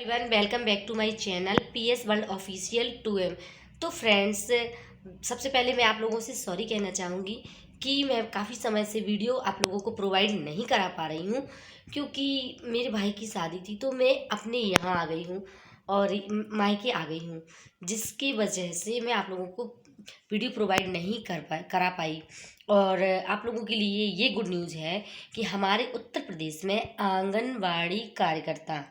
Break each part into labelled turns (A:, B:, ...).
A: Everyone welcome back to my channel PS world official 2M। तो friends, सबसे पहले मैं आप लोगों से सॉरी कहना चाहूँगी कि मैं काफ़ी समय से वीडियो आप लोगों को प्रोवाइड नहीं करा पा रही हूँ, क्योंकि मेरे भाई की शादी थी तो मैं अपने यहाँ आ गई हूँ और मायके आ गई हूँ, जिसकी वजह से मैं आप लोगों को वीडियो प्रोवाइड नहीं करा पाई। और आप लोगों के लिए ये गुड न्यूज़ है कि हमारे उत्तर प्रदेश में आंगनवाड़ी कार्यकर्ता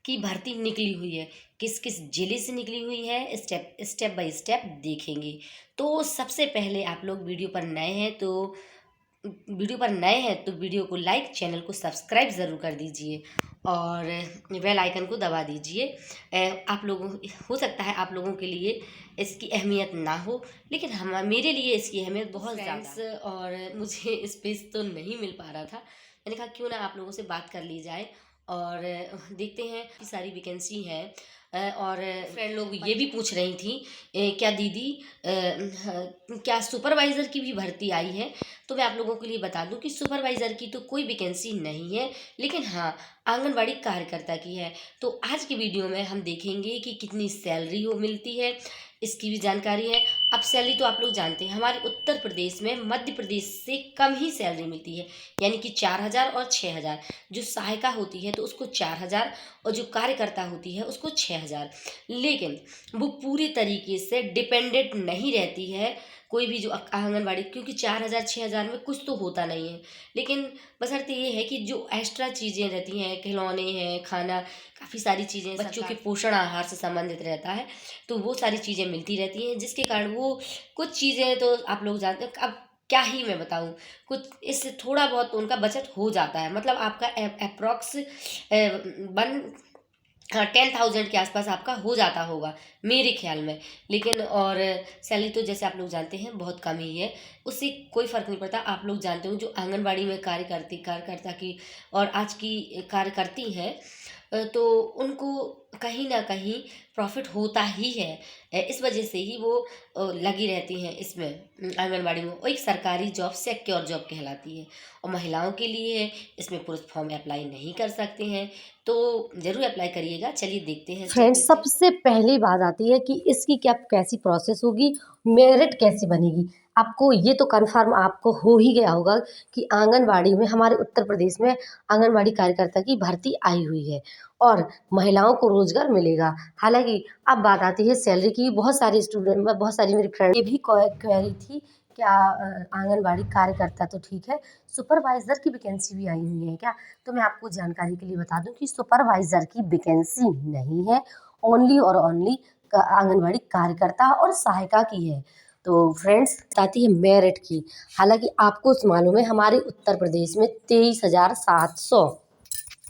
A: की भर्ती निकली हुई है। किस किस जिले से निकली हुई है, स्टेप स्टेप बाय स्टेप देखेंगे। तो सबसे पहले आप लोग वीडियो पर नए हैं तो वीडियो को लाइक, चैनल को सब्सक्राइब ज़रूर कर दीजिए और बेल आइकन को दबा दीजिए। आप लोगों हो सकता है आप लोगों के लिए इसकी अहमियत ना हो, लेकिन मेरे लिए इसकी अहमियत बहुत ज़्यादा। और मुझे स्पेस तो नहीं मिल पा रहा था, मैंने कहा क्यों ना आप लोगों से बात कर ली जाए और देखते हैं कि सारी वैकेंसी है। और फ्रेंड लोग ये भी पूछ रही थी, क्या दीदी क्या सुपरवाइज़र की भी भर्ती आई है? तो मैं आप लोगों के लिए बता दूं कि सुपरवाइज़र की तो कोई वैकेंसी नहीं है, लेकिन हाँ, आंगनबाड़ी कार्यकर्ता की है। तो आज की वीडियो में हम देखेंगे कि कितनी सैलरी वो मिलती है, इसकी भी जानकारी है। अब सैलरी तो आप लोग जानते हैं, हमारे उत्तर प्रदेश में मध्य प्रदेश से कम ही सैलरी मिलती है, यानी कि 4,000 और 6,000। जो सहायिका होती है तो उसको 4,000 और जो कार्यकर्ता होती है उसको 6,000। लेकिन वो पूरी तरीके से डिपेंडेंट नहीं रहती है कोई भी जो आंगनबाड़ी, क्योंकि 4,000 6,000 में कुछ तो होता नहीं है। लेकिन बशर्ते ये है कि जो एक्स्ट्रा चीज़ें रहती हैं, खिलौने हैं, खाना, काफ़ी सारी चीज़ें बच्चों के पोषण आहार से संबंधित रहता है, तो वो सारी चीज़ें मिलती रहती हैं, जिसके कारण वो कुछ चीज़ें तो आप लोग जानते हैं। अब क्या ही मैं बताऊं, कुछ इससे थोड़ा बहुत तो उनका बचत हो जाता है, मतलब आपका अप्रॉक्स 10,000 के आसपास आपका हो जाता होगा मेरे ख्याल में। लेकिन और सैलरी तो जैसे आप लोग जानते हैं बहुत कम ही है, उससे कोई फ़र्क नहीं पड़ता। आप लोग जानते हो जो आंगनबाड़ी में कार्यकर्ता की और आज की कार्य करती हैं, तो उनको कहीं ना कहीं प्रॉफिट होता ही है। इस वजह से ही वो लगी रहती हैं इसमें, आंगनबाड़ी में। वो एक सरकारी जॉब, सिक्योर जॉब कहलाती है और महिलाओं के लिए है। इसमें पुरुष फॉर्म अप्लाई नहीं कर सकते हैं, तो ज़रूर अप्लाई करिएगा। चलिए देखते हैं
B: फ्रेंड्स, सबसे पहली बात आती है कि इसकी क्या कैसी प्रोसेस होगी, मेरिट कैसे बनेगी। आपको ये तो कंफर्म आपको हो ही गया होगा कि आंगनवाड़ी में हमारे उत्तर प्रदेश में आंगनवाड़ी कार्यकर्ता की भर्ती आई हुई है और महिलाओं को रोजगार मिलेगा। हालांकि अब बात आती है सैलरी की। बहुत सारी मेरी फ्रेंड ये भी कह रही थी क्या आंगनवाड़ी कार्यकर्ता तो ठीक है, सुपरवाइजर की वैकेंसी भी आई हुई है क्या? तो मैं आपको जानकारी के लिए बता दूं कि सुपरवाइजर की वैकेंसी नहीं है, ओनली और ओनली आंगनवाड़ी कार्यकर्ता और सहायिका की है। तो फ्रेंड्स, बताती है मेरिट की। हालांकि आपको मालूम है हमारे उत्तर प्रदेश में 23,700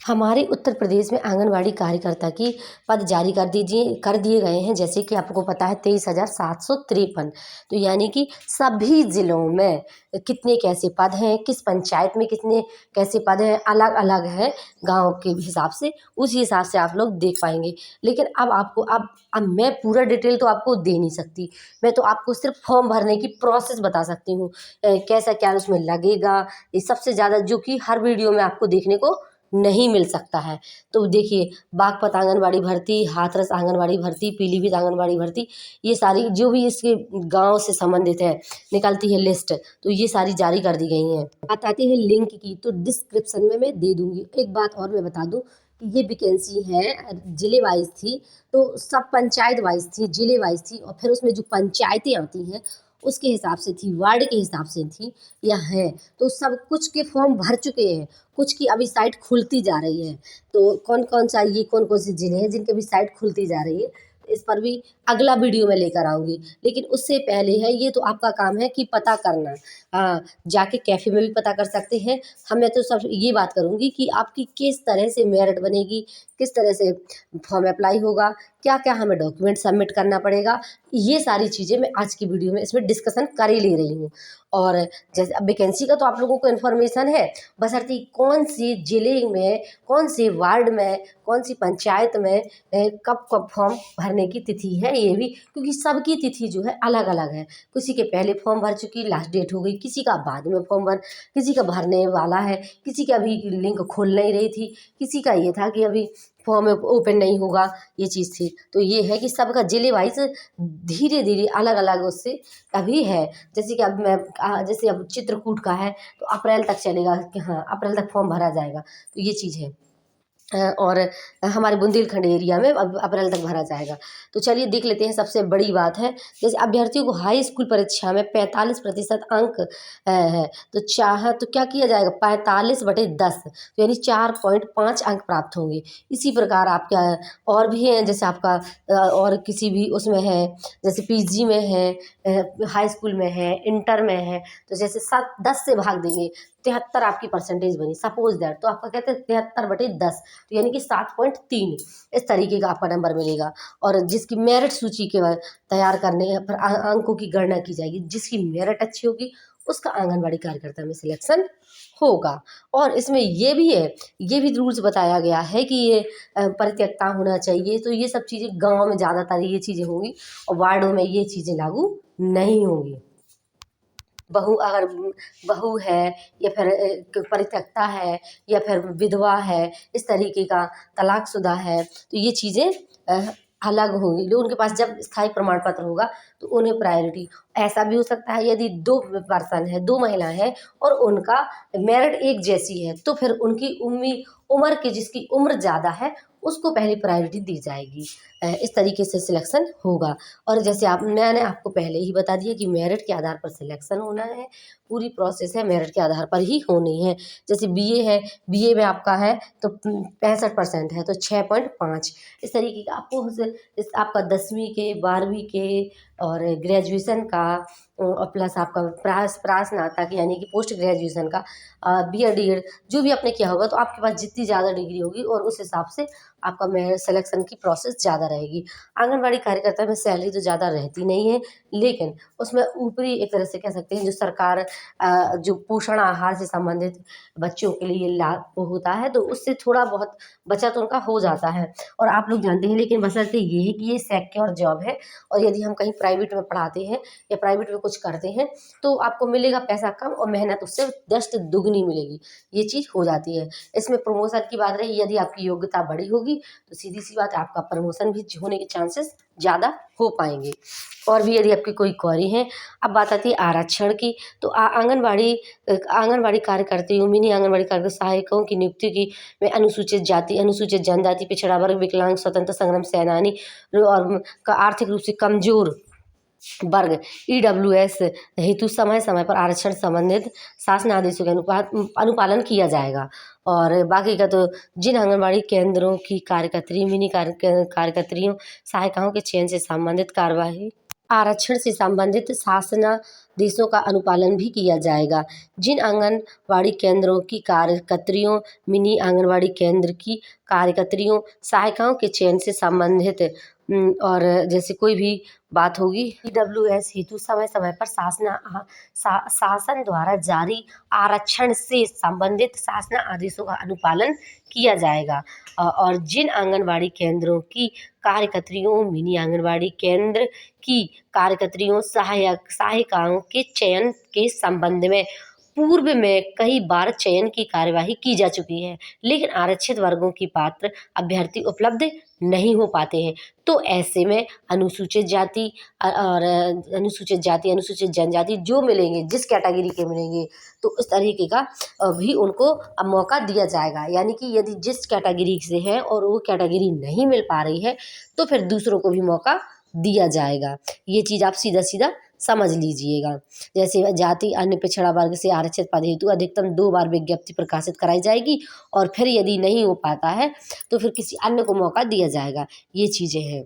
B: हमारे उत्तर प्रदेश में आंगनवाड़ी कार्यकर्ता की पद जारी कर दिए गए हैं। जैसे कि आपको पता है 23,753। तो यानी कि सभी ज़िलों में कितने कैसे पद हैं, किस पंचायत में कितने कैसे पद हैं, अलग अलग है गांव के हिसाब से, उसी हिसाब से आप लोग देख पाएंगे। लेकिन अब मैं पूरा डिटेल तो आपको दे नहीं सकती। मैं तो आपको सिर्फ फॉर्म भरने की प्रोसेस बता सकती हूँ, कैसा क्या उसमें लगेगा। ये सबसे ज़्यादा जो कि हर वीडियो में आपको देखने को नहीं मिल सकता है। तो देखिए, बागपत आंगनवाड़ी भर्ती, हाथरस आंगनवाड़ी भर्ती, पीलीभीत आंगनवाड़ी भर्ती, ये सारी जो भी इसके गांव से संबंधित है निकलती है लिस्ट, तो ये सारी जारी कर दी गई हैं। बात आती है लिंक की, तो डिस्क्रिप्शन में मैं दे दूंगी। एक बात और मैं बता दूं कि ये वैकेंसी है जिले वाइज थी, तो सब पंचायत वाइज थी, जिले वाइज थी, और फिर उसमें जो पंचायतें आती हैं उसके हिसाब से थी, वार्ड के हिसाब से थी या है। तो सब कुछ के फॉर्म भर चुके हैं, कुछ की अभी साइट खुलती जा रही है। तो कौन कौन से जिले हैं जिनके भी साइट खुलती जा रही है, इस पर भी अगला वीडियो में लेकर आऊँगी। लेकिन उससे पहले है ये तो आपका काम है कि पता करना। हाँ, जाके कैफ़े में भी पता कर सकते हैं। मैं तो सब ये बात करूँगी कि आपकी किस तरह से मेरिट बनेगी, किस तरह से फॉर्म अप्लाई होगा, क्या क्या हमें डॉक्यूमेंट सबमिट करना पड़ेगा, ये सारी चीज़ें मैं आज की वीडियो में इसमें डिस्कशन कर ही ले रही हूँ। और जैसे अब वैकेंसी का तो आप लोगों को इन्फॉर्मेशन है, बशर्ते कौन सी जिले में, कौन से वार्ड में, कौन सी पंचायत में कब कब फॉर्म भरने की तिथि है, ये भी, क्योंकि सबकी तिथि जो है अलग अलग है। किसी के पहले फॉर्म भर चुकी, लास्ट डेट हो गई, किसी का बाद में किसी का भरने वाला है, किसी का अभी लिंक खोल नहीं रही थी, किसी का ये था कि अभी फॉर्म ओपन नहीं होगा, ये चीज़ थी। तो ये है कि सबका ज़िले वाइज़ धीरे-धीरे अलग-अलग उससे अभी है। जैसे कि अब मैं जैसे अब चित्रकूट का है तो अप्रैल तक चलेगा कि हाँ, अप्रैल तक फॉर्म भरा जाएगा। तो ये चीज़ है। और हमारे बुंदेलखंड एरिया में अब अप्रैल तक भरा जाएगा। तो चलिए देख लेते हैं, सबसे बड़ी बात है जैसे अभ्यर्थियों को हाई स्कूल परीक्षा में 45% अंक है, तो तो क्या किया जाएगा 45/10 तो यानी 4.5 अंक प्राप्त होंगे। इसी प्रकार आपका और भी हैं, जैसे आपका और किसी भी उसमें है, जैसे पीजी में है, हाई स्कूल में है, इंटर में है, तो जैसे 10 से भाग देंगे 73 आपकी परसेंटेज बनी सपोज दैट, तो आपका कहते हैं 73/10 तो यानी कि 7.3 इस तरीके का आपका नंबर मिलेगा। और जिसकी मेरिट सूची के तैयार करने पर अंकों की गणना की जाएगी, जिसकी मेरिट अच्छी होगी उसका आंगनबाड़ी कार्यकर्ता में सिलेक्शन होगा। और इसमें ये भी है, ये भी रूल्स बताया गया है कि ये परित्यक्ता होना चाहिए। तो ये सब चीज़ें गाँव में ज़्यादातर ये चीज़ें होंगी और वार्डों में ये चीज़ें लागू नहीं होंगी। अगर बहू है या फिर परित्यक्ता है या फिर विधवा है, इस तरीके का तलाकशुदा है, तो ये चीज़ें अलग होंगी। जो उनके पास जब स्थायी प्रमाण पत्र होगा तो उन्हें प्रायोरिटी। ऐसा भी हो सकता है यदि 2 पर्सन है, 2 महिलाएं हैं और उनका मेरिट एक जैसी है, तो फिर उनकी उम्र की जिसकी उम्र ज़्यादा है उसको पहले प्रायोरिटी दी जाएगी। इस तरीके से सिलेक्शन होगा। और जैसे मैंने आपको पहले ही बता दिया कि मेरिट के आधार पर सिलेक्शन होना है, पूरी प्रोसेस है मेरिट के आधार पर ही होनी है। जैसे बीए है, बीए में आपका है तो 65% है तो 6.5 इस तरीके का आपको आपका 10वीं के, 12वीं के और ग्रेजुएशन का और प्लस आपका स्नातक यानी कि पोस्ट ग्रेजुएशन का बीएड डीएड जो भी आपने किया होगा, तो आपके पास जितनी ज़्यादा डिग्री होगी और उस हिसाब से आपका सिलेक्शन की प्रोसेस ज़्यादा रहेगी। आंगनबाड़ी कार्यकर्ता में सैलरी तो ज़्यादा रहती नहीं है, लेकिन उसमें ऊपरी एक तरह से कह सकते हैं जो सरकार जो पोषण आहार से संबंधित बच्चों के लिए लाभ होता है, तो उससे थोड़ा बहुत बचत उनका हो जाता है। और आप लोग जानते हैं, लेकिन बशर्ते ये है कि ये सिक्योर जॉब है और यदि हम कहीं प्राइवेट में पढ़ाते हैं या प्राइवेट में कुछ करते हैं तो आपको मिलेगा पैसा कम और मेहनत उससे जस्ट दुगनी मिलेगी, ये चीज़ हो जाती है। इसमें प्रमोशन की बात रही, यदि आपकी योग्यता बड़ी होगी तो सीधी सी बात है आपका प्रमोशन भी होने के चांसेस ज़्यादा हो पाएंगे। और भी यदि आपकी कोई क्वेरी है, अब बात आती है आरक्षण की, तो आंगनबाड़ी कार्यकर्तियों, मिनी आंगनबाड़ी कार्यकर्ता सहायकों की नियुक्ति की में अनुसूचित जाति, अनुसूचित जनजाति, पिछड़ा वर्ग, विकलांग, स्वतंत्र संग्राम सेनानी और का आर्थिक रूप से कमजोर वर्ग ईडब्ल्यूएस हेतु समय समय पर आरक्षण संबंधित शासन आदेशों के अनुपालन किया जाएगा। और बाकी का तो जिन आंगनबाड़ी केंद्रों की कार्यकर्त्री, मिनी कार्यकर्त्रियों, सहायिकाओं के चयन से संबंधित कार्यवाही आरक्षण से संबंधित शासनादेशों का अनुपालन भी किया जाएगा। जिन आंगनबाड़ी केंद्रों की कार्यकर्त्रियों, मिनी आंगनबाड़ी केंद्र की कार्यकर्त्रियों, सहायिकाओं के चयन से संबंधित और जैसे कोई भी बात होगी ईडब्ल्यूएस हेतु समय समय पर शासन द्वारा जारी आरक्षण से संबंधित शासन आदेशों का अनुपालन किया जाएगा। और जिन आंगनबाड़ी केंद्रों की कार्यकर्त्रियों, मिनी आंगनबाड़ी केंद्र की कार्यकर्त्रियों, सहायिकाओं के चयन के संबंध में पूर्व में कई बार चयन की कार्यवाही की जा चुकी है, लेकिन आरक्षित वर्गों की पात्र अभ्यर्थी उपलब्ध नहीं हो पाते हैं, तो ऐसे में अनुसूचित जाति और अनुसूचित जनजाति जो मिलेंगे, जिस कैटेगरी के मिलेंगे, तो इस तरीके का भी उनको अब मौका दिया जाएगा। यानी कि यदि जिस कैटेगरी से है और वो कैटेगरी नहीं मिल पा रही है तो फिर दूसरों को भी मौका दिया जाएगा। ये चीज़ आप सीधा सीधा समझ लीजिएगा। जैसे जाति अन्य पिछड़ा वर्ग से आरक्षित पद हेतु अधिकतम 2 बार विज्ञप्ति प्रकाशित कराई जाएगी और फिर यदि नहीं हो पाता है तो फिर किसी अन्य को मौका दिया जाएगा। ये चीज़ें हैं।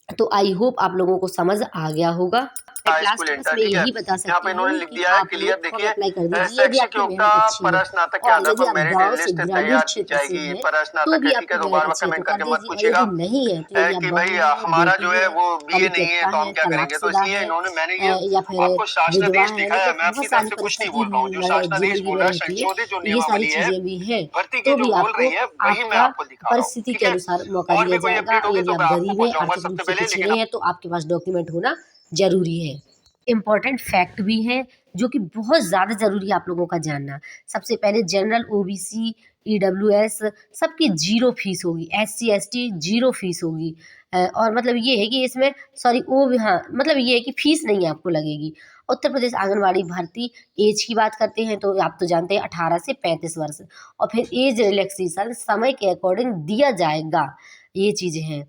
B: तो आई होप आप लोगों को समझ आ गया होगा।
C: स्कूल इंटर, ठीक है।
B: यही बता सकते
C: यहाँ पे इन्होंने
B: हैं
C: लिख
B: कि
C: दिया है
B: आप
C: क्लियर,
B: लोग फॉर्म
C: देखिए
B: अप्लाई कर दीजिए यदि
C: शैक्षिक
B: आपकी
C: योग्यता
B: मेहनत अच्छी है।
C: स्नातक के
B: और
C: आधार
B: यदि
C: पर
B: आप
C: मेरिट
B: गाँव से
C: लिस्ट
B: ग्रामीण
C: तैयार की
B: क्षेत्र से
C: जाएगी।
B: हैं
C: पर
B: तो
C: स्नातक
B: भी
C: है, ठीक
B: आपकी
C: है, तो
B: मेहनत
C: बार बार
B: अच्छी है तो
C: कमेंट
B: कर
C: करके मत
B: दीजिए, और
C: पूछिएगा
B: यदि नहीं है तो यदि आप
C: कि भाई
B: बहू है,
C: हमारा
B: बेटी
C: जो है
B: है,
C: वो बीए नहीं है
B: परित्यक्ता
C: तो
B: है,
C: हम क्या करेंगे। तो
B: तलाकशुदा
C: इसलिए
B: है
C: इन्होंने मैंने ये
B: या फिर
C: आपको
B: विधवा
C: शासनादेश
B: है,
C: दिखाया है।
B: मतलब
C: मैं
B: बहुत
C: आपकी तरफ
B: सारी
C: से कुछ नहीं
B: परिस्थिति
C: बोल रहा हूँ, जो शासनादेश
B: ज़िंदगी
C: बोल
B: में
C: रहा है,
B: रहती है,
C: संशोधित जो
B: तो ये सारी
C: नियमावली है
B: चीज़ें भी हैं।
C: भर्ती की
B: तो
C: जो
B: भी
C: बोल
B: आपको
C: रही है वही मैं
B: आपका
C: आपको दिखा रहा हूँ,
B: परिस्थिति
C: ठीक
B: के
C: है।
B: अनुसार मौका
C: और
B: दिया
C: भी कोई
B: जाएगा।
C: अपडेट होगी
B: यदि
C: तो
B: आप
C: मैं आपको
B: गरीब हैं,
C: पहुंचाऊंगा
B: आर्थिक रूप
C: सबसे
B: से
C: पहले,
B: पिछड़े
C: लेकिन
B: हैं, तो आपके पास डॉक्यूमेंट होना ज़रूरी है। इम्पॉर्टेंट फैक्ट भी हैं जो कि बहुत ज़्यादा ज़रूरी है आप लोगों का जानना। सबसे पहले जनरल, ओबीसी EWS सबकी 0 फीस होगी, SC ST 0 फीस होगी। और मतलब ये है कि इसमें सॉरी वो भी हाँ, मतलब ये है कि फीस नहीं आपको लगेगी। उत्तर प्रदेश आंगनबाड़ी भर्ती एज की बात करते हैं तो आप तो जानते हैं 18 से 35 वर्ष, और फिर एज रिलैक्सेशन समय के अकॉर्डिंग दिया जाएगा, ये चीज़ें हैं।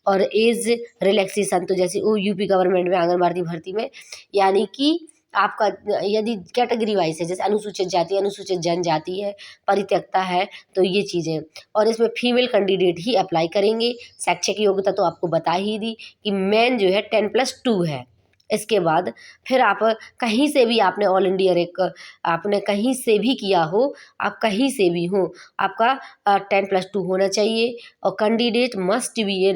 B: और एज रिलैक्सेशन तो जैसे वो यूपी गवर्नमेंट में आंगनबाड़ी भर्ती में, यानी कि आपका यदि कैटेगरी वाइज है, जैसे अनुसूचित जाति, अनुसूचित जनजाति है, परित्यक्ता है, तो ये चीज़ें। और इसमें फीमेल कैंडिडेट ही अप्लाई करेंगे। शैक्षिक योग्यता तो आपको बता ही दी कि मेन जो है 10+2 है। इसके बाद फिर आप कहीं से भी आपने ऑल इंडिया रैंक आपने कहीं से भी किया हो, आप कहीं से भी हो, आपका 10+2 होना चाहिए। और candidate must be a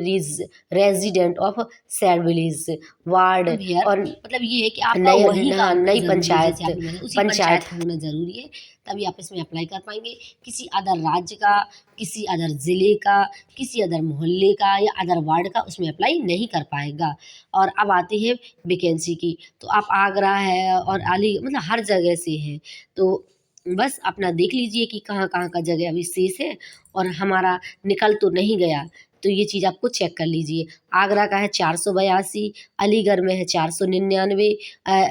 B: resident of sad village ward, और
A: मतलब ये है कि आपका
B: नई
A: वही काम
B: नई
A: जरूरी है,
B: पंचायत
A: जैसे आपने बताया, उसी पंचायत का होना जरूरी है, तभी आप इसमें अप्लाई कर पाएंगे। किसी अदर राज्य का, किसी अदर ज़िले का, किसी अदर मोहल्ले का या अदर वार्ड का उसमें अप्लाई नहीं कर पाएगा। और अब आती है वैकेंसी की, तो आप आगरा है और अली मतलब हर जगह से हैं, तो बस अपना देख लीजिए कि कहाँ-कहाँ का जगह अभी शेष है और हमारा निकल तो नहीं गया, तो ये चीज़ आपको चेक कर लीजिए। आगरा का है 482, अलीगढ़ में है 499,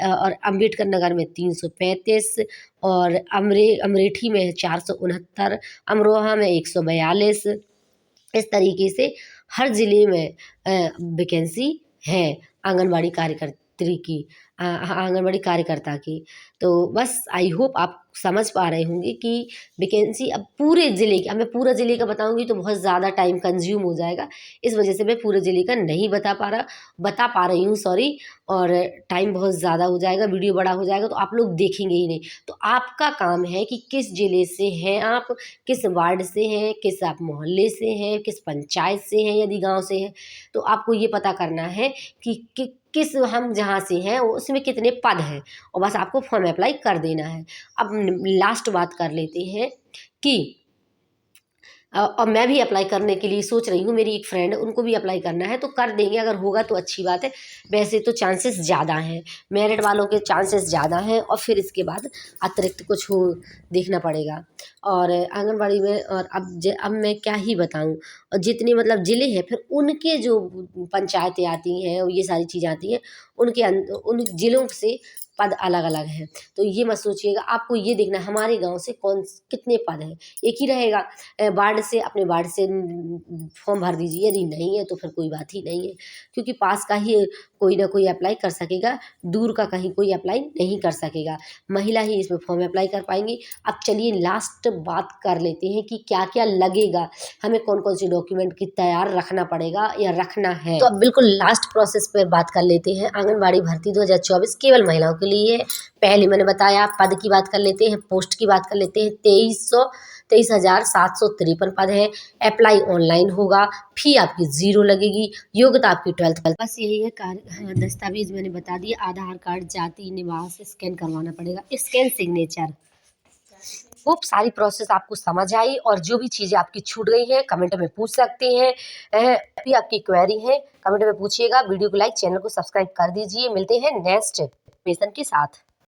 A: और अम्बेडकर नगर में 335, और अमरेठी में है 469, अमरोहा में 142। इस तरीके से हर ज़िले में वैकेंसी है आंगनबाड़ी कार्यकर्त्री की, आंगनबाड़ी कार्यकर्ता की। तो बस आई होप आप समझ पा रहे होंगे कि वैकेंसी अब पूरे ज़िले की, अब मैं पूरा ज़िले का बताऊंगी तो बहुत ज़्यादा टाइम कंज्यूम हो जाएगा, इस वजह से मैं पूरे ज़िले का नहीं बता पा रही हूँ सॉरी। और टाइम बहुत ज़्यादा हो जाएगा, वीडियो बड़ा हो जाएगा तो आप लोग देखेंगे ही नहीं। तो आपका काम है कि किस ज़िले से हैं आप, किस वार्ड से हैं, किस आप मोहल्ले से हैं, किस पंचायत से हैं, यदि गांव से हैं तो आपको ये पता करना है कि किस हम जहाँ से हैं उसमें कितने पद हैं, और बस आपको फॉर्म अप्लाई कर देना है। अब लास्ट बात कर लेते हैं कि और मैं भी अप्लाई करने के लिए सोच रही हूँ, मेरी एक फ्रेंड है उनको भी अप्लाई करना है, तो कर देंगे, अगर होगा तो अच्छी बात है। वैसे तो चांसेस ज़्यादा हैं, मेरिट वालों के चांसेस ज़्यादा हैं, और फिर इसके बाद अतिरिक्त कुछ हो देखना पड़ेगा। और आंगनबाड़ी में और अब मैं क्या ही बताऊँ, और जितने मतलब ज़िले हैं फिर उनके जो पंचायतें आती हैं और ये सारी चीज़ें आती हैं, उन ज़िलों से पद अलग अलग हैं। तो ये मत सोचिएगा, आपको ये देखना है हमारे गांव से कितने पद हैं, एक ही रहेगा। वार्ड से अपने वार्ड से फॉर्म भर दीजिए, यदि नहीं है तो फिर कोई बात ही नहीं है, क्योंकि पास का ही कोई ना कोई अप्लाई कर सकेगा, दूर का कहीं कोई अप्लाई नहीं कर सकेगा, महिला ही इसमें फॉर्म अप्लाई कर पाएंगी। अब चलिए लास्ट बात कर लेते हैं कि क्या क्या लगेगा, हमें कौन कौन से डॉक्यूमेंट की तैयार रखना पड़ेगा या रखना है। तो अब बिल्कुल लास्ट प्रोसेस पर बात कर लेते हैं। आंगनबाड़ी भर्ती 2024 केवल महिलाओं के लिए है। पहले मैंने बताया, पद की बात कर लेते हैं, पोस्ट की बात कर लेते हैं। 23,753 पद है। अप्लाई ऑनलाइन होगा, फी आपकी 0 लगेगी, योग्यता आपकी 12th। बस यही है कार्य। दस्तावेज मैंने बता दिया, आधार कार्ड, जाति, निवास स्कैन करवाना पड़ेगा, स्कैन सिग्नेचर। होप सारी प्रोसेस आपको समझ आई, और जो भी चीज़ें आपकी छूट गई हैं कमेंट में पूछ सकते हैं। भी आपकी क्वेरी है कमेंट में पूछिएगा। वीडियो को लाइक, चैनल को सब्सक्राइब कर दीजिए। मिलते हैं नेक्स्ट क्वेश्चन के साथ।